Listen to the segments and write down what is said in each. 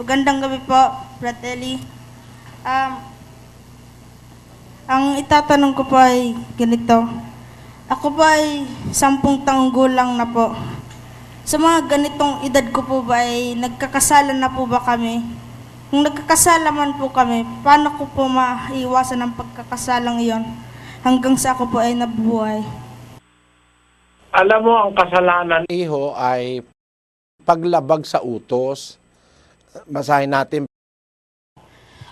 Magandang gabi po, Fratelli. Um, ang itatanong ko po ay ganito. Ako po ay 10 taong gulang na po. Sa mga ganitong edad ko po ba ay nagkakasalan na po ba kami? Kung nagkakasala man po kami, paano ko po maiwasan ang pagkakasalang iyon hanggang sa ako po ay nabubuhay? Alam mo, ang kasalanan, iho, ay paglabag sa utos. Basahin natin.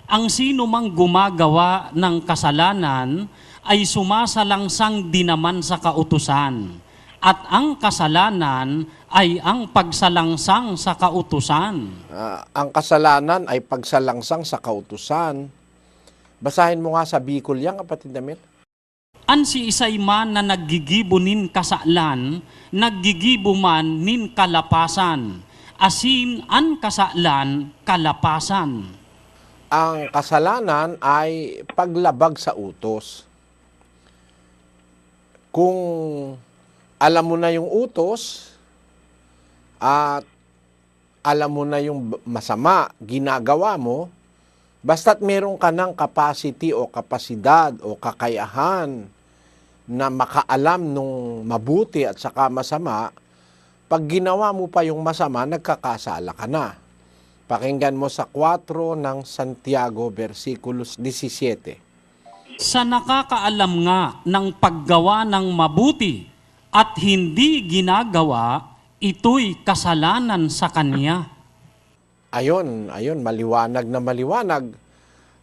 Ang sino mang gumagawa ng kasalanan ay sumasalangsang din naman sa kautusan. At ang kasalanan ay ang pagsalangsang sa kautusan. Ang kasalanan ay pagsalangsang sa kautusan. Basahin mo nga sa Bicol yan, kapatid Damit. An si isay man na naggigibo nin kasalan, naggigibo man nin kalapasan. Asin an kasalan, kalapasan. Ang kasalanan ay paglabag sa utos. Kung alam mo na yung utos at alam mo na yung masama, ginagawa mo, basta't meron ka ng capacity o kapasidad o kakayahan na makaalam nung mabuti at saka masama, pag ginawa mo pa yung masama, nagkakasala ka na. Pakinggan mo sa 4 ng Santiago, versikulos 17. Sa nakakaalam nga ng paggawa ng mabuti at hindi ginagawa, ito'y kasalanan sa kanya. Ayon, maliwanag na maliwanag.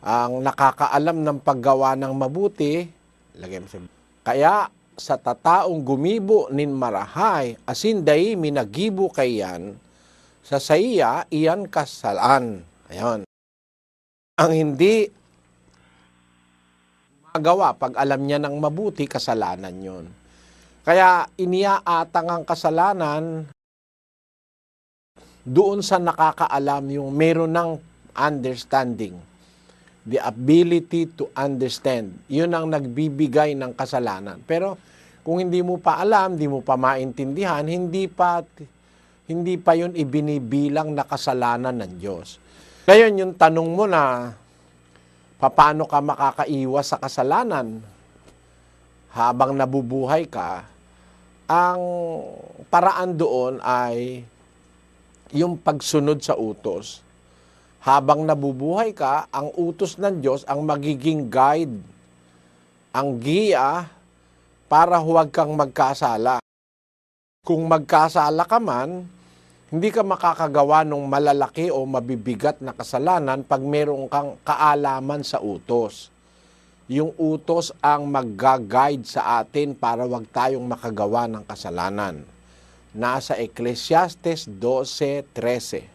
Ang nakakaalam ng paggawa ng mabuti, lagay mo sa... Kaya sa tataong gumibo nin marahay, asin dahi minagibo kayan, sa saiya iyan kasalaan. Ayon. Ang hindi magawa pag alam niya ng mabuti, kasalanan yon. Kaya iniaatang ang kasalanan doon sa nakakaalam, yung meron ng understanding. The ability to understand. Yun ang nagbibigay ng kasalanan. Pero kung hindi mo pa alam, hindi mo pa maintindihan, hindi pa yun ibinibilang na kasalanan ng Diyos. Ngayon, yung tanong mo na, paano ka makakaiwas sa kasalanan habang nabubuhay ka, ang paraan doon ay yung pagsunod sa utos. Habang nabubuhay ka, ang utos ng Diyos ang magiging guide, ang giya para huwag kang magkasala. Kung magkasala ka man, hindi ka makakagawa ng malalaki o mabibigat na kasalanan pag meron kang kaalaman sa utos. Yung utos ang mag-guide sa atin para huwag tayong makagawa ng kasalanan. Nasa Ecclesiastes 12:13.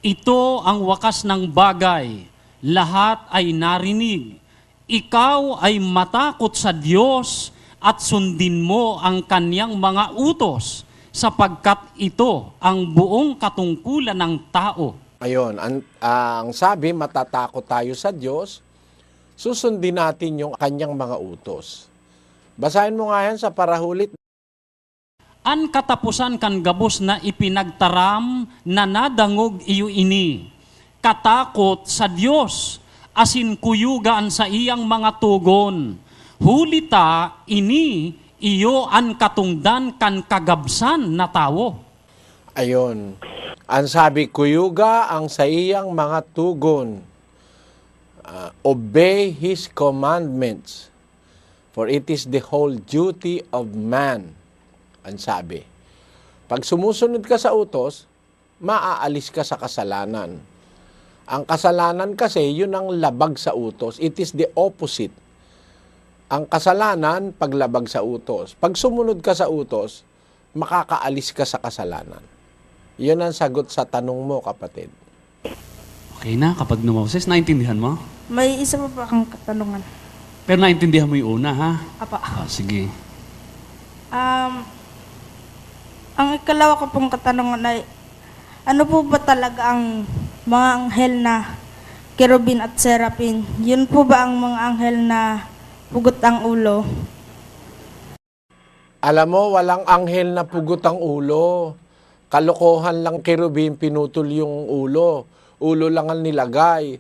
Ito ang wakas ng bagay, lahat ay narinig. Ikaw ay matakot sa Diyos at sundin mo ang kanyang mga utos, sapagkat ito ang buong katungkulan ng tao. Ayon, ang sabi, matatakot tayo sa Diyos, susundin natin yung kanyang mga utos. Basahin mo nga yan sa parahulit. An katapusan kan gabos na ipinagtaram na nadangog iyo ini. Katakot sa Diyos, asin kuyugaan sa iyang mga tugon. Hulita ini iyo an katungdan kan kagabsan na tao. Ayon, ang sabi, kuyuga ang sa iyang mga tugon. Obey His commandments, for it is the whole duty of man. Ang sabi, pag sumusunod ka sa utos, maaalis ka sa kasalanan. Ang kasalanan kasi, yun ang labag sa utos. It is the opposite. Ang kasalanan, paglabag sa utos. Pag sumunod ka sa utos, makakaalis ka sa kasalanan. Yun ang sagot sa tanong mo, kapatid. Okay na, kapag Moses, naintindihan mo? May isa pa akong katanungan. Pero naintindihan mo yung una, ha? Apa. Sige. Ang ikalawa ko pong katanungan ay, ano po ba talaga ang mga anghel na kerubin at serapin? Yun po ba ang mga anghel na pugot ang ulo? Alam mo, walang anghel na pugot ang ulo. Kalokohan lang kerubim, pinutol yung ulo. Ulo lang ang nilagay.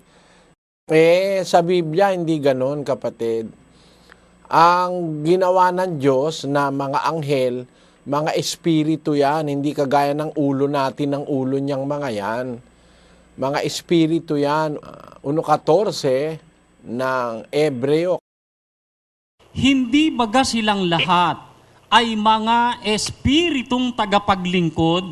Sa Biblia, hindi ganon, kapatid. Ang ginawa ng Diyos na mga anghel, mga espiritu yan, hindi kagaya ng ulo natin, ng ulo niyang mga yan. Mga espiritu yan. 1:14 ng Ebreo. Hindi baga silang lahat ay mga espiritong tagapaglingkod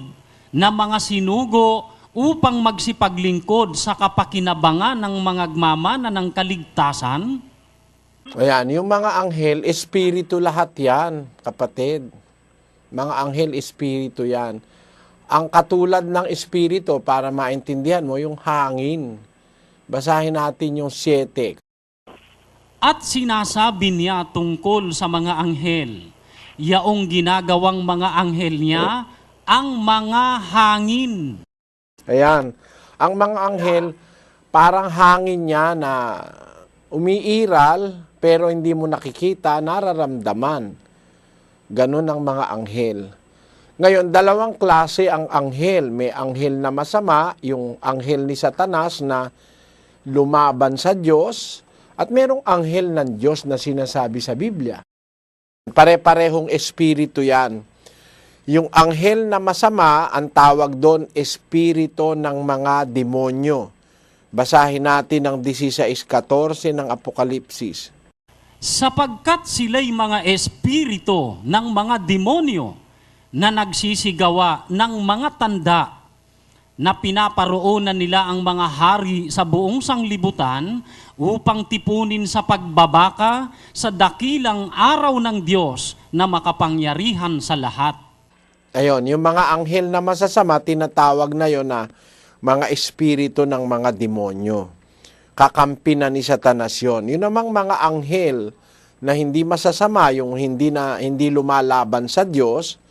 na mga sinugo upang magsipaglingkod sa kapakinabangan ng mga gmamana ng kaligtasan? Ayan, yung mga anghel, espiritu lahat yan, kapatid. Mga anghel, espiritu yan. Ang katulad ng espiritu, para maintindihan mo, yung hangin. Basahin natin yung 7. At sinasabi niya tungkol sa mga anghel, yaong ginagawang mga anghel niya, ang mga hangin. Ayan, ang mga anghel, parang hangin niya na umiiral, pero hindi mo nakikita, nararamdaman. Ganun ang mga anghel. Ngayon, dalawang klase ang anghel. May anghel na masama, yung anghel ni Satanas na lumaban sa Diyos, at merong anghel ng Diyos na sinasabi sa Biblia. Pare-parehong espiritu yan. Yung anghel na masama, ang tawag doon, espiritu ng mga demonyo. Basahin natin ang 16:14 ng Apokalipsis. Sapagkat sila'y mga espiritu ng mga demonyo na nagsisigawa ng mga tanda na pinaparoonan nila ang mga hari sa buong sanglibutan upang tipunin sa pagbabaka sa dakilang araw ng Diyos na makapangyarihan sa lahat. Ayon, yung mga anghel na masasama, tinatawag na yon na mga espiritu ng mga demonyo. Kakampi na ni Satanas yun. Yun namang mga anghel na hindi masasama, yung hindi lumalaban sa Diyos,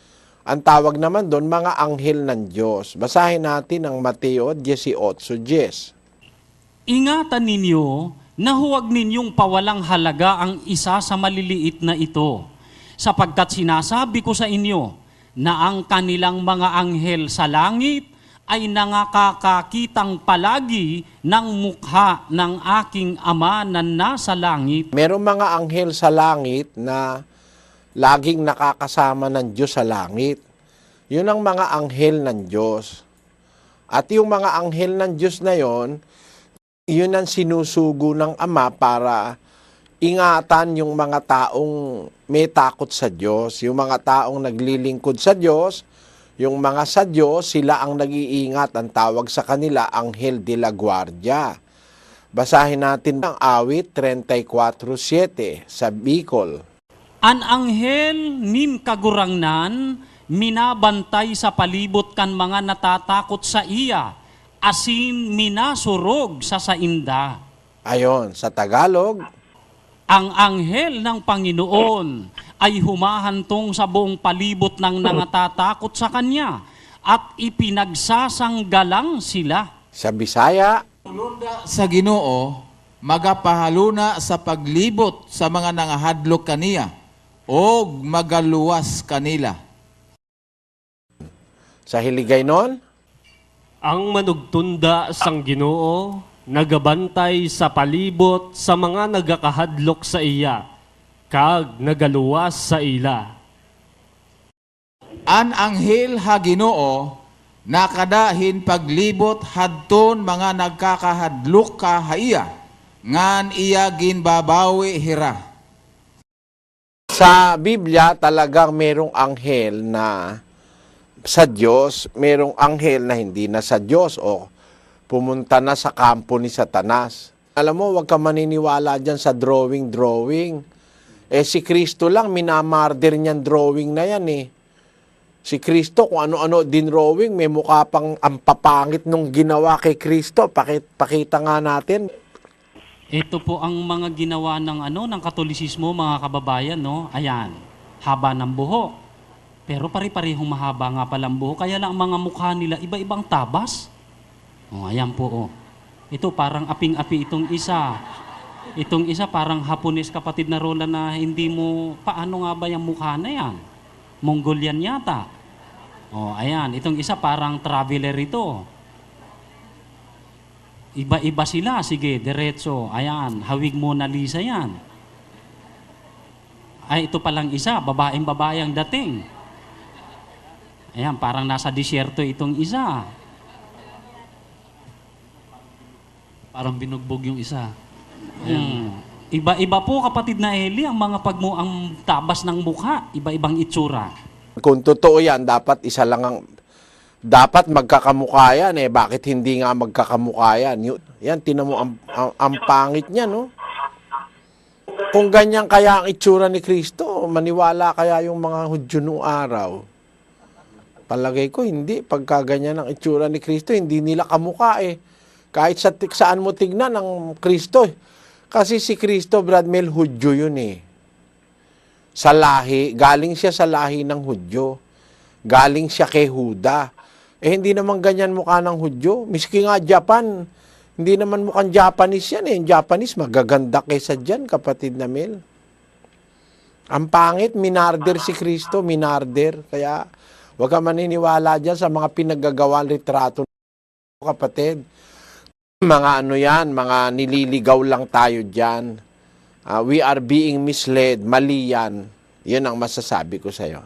ang tawag naman doon, mga anghel ng Diyos. Basahin natin ang Mateo 18:10. Ingatan ninyo na huwag ninyong pawalang halaga ang isa sa maliliit na ito, sapagkat sinasabi ko sa inyo na ang kanilang mga anghel sa langit ay nangakakakitang palagi ng mukha ng aking Ama na nasa langit. Merong mga anghel sa langit na laging nakakasama ng Diyos sa langit. Yun ang mga anghel ng Diyos. At yung mga anghel ng Diyos na yon, yun ang sinusugo ng Ama para ingatan yung mga taong may takot sa Diyos. Yung mga taong naglilingkod sa Diyos, yung mga sa Diyos, sila ang nag-iingat. Ang tawag sa kanila, Anghel de la Guardia. Basahin natin ang awit 34:7 sa Bicol. An anghel nin kagurangnan, minabantay sa palibot kan mga natatakot sa iya, asin minasurog sa sainda. Ayon, sa Tagalog, Ang anghel ng Panginoon ay humahantong sa buong palibot ng nangatatakot sa kanya at ipinagsasanggalang sila. sa Bisaya, Sa Ginoo, magapahaluna sa paglibot sa mga nangahadlok kaniya, o magaluwas kanila. sa Hiligaynon, Ang manugtunda sang Ginoo, nagabantay sa palibot sa mga nagakahadlok sa iya, kag nagaluwas sa ila. An anghel ha Ginoo, nakadahin paglibot hadton mga nagkakahadlok ka haiya, ngan iya ginbabawi hira. sa Biblia talagang merong anghel na sa Diyos, merong anghel na hindi na sa Diyos o pumunta na sa kampo ni Satanas. Alam mo, huwag ka maniniwala dyan sa drawing. Si Kristo lang, minamarder niyan drawing na yan eh. Si Kristo, kung ano-ano din drawing, may mukha pang ang papangit nung ginawa kay Kristo. Pakita nga natin. Ito po ang mga ginawa ng Katolisismo, mga kababayan, no? Ayan, haba ng buhok. Pero pare-parehong mahaba nga palang buhok, kaya lang ang mga mukha nila iba-ibang tabas. Ayan po, oh. Ito parang aping-api itong isa. Itong isa parang Hapones, kapatid na Rola, na hindi mo, paano nga ba yung mukha na yan? Mongolian yata. Oh, ayan. Itong isa parang traveler ito. Iba-iba sila. Sige, diretso. Ayan, hawig Mona Lisa yan. Ay, ito palang isa. Babaeng-babae ang dating. Ayan, parang nasa disyerto itong isa. Parang binugbog yung isa. Iba-iba po, kapatid na Eli, ang mga ang tabas ng mukha. Iba-ibang itsura. Kung totoo yan, dapat isa lang ang... Dapat magkakamukha yan eh. Bakit hindi nga magkakamukha yan? Yan, tinan mo, ang pangit niya, no? Kung ganyan kaya ang itsura ni Kristo, maniwala kaya yung mga Hudyo noong araw? Palagay ko, hindi. Pagka ganyan ang itsura ni Kristo, hindi nila kamukha eh. Kahit saan mo tignan ang Kristo eh. Kasi si Kristo, Brad Mel, Hudyo yun eh. Sa lahi, galing siya sa lahi ng Hudyo. Galing siya kay Huda. Eh, hindi naman ganyan mukha ng Hudyo. Miski nga Japan, hindi naman mukhang Japanese yan eh. Yung Japanese, magaganda kaysa dyan, kapatid na Mel. Ang pangit, minarder si Kristo, minarder. Kaya, huwag ka maniniwala dyan sa mga pinaggagawang litrato, kapatid. Mga ano yan, mga nililigaw lang tayo dyan. We are being misled. Mali yan. Yun ang masasabi ko sa'yo.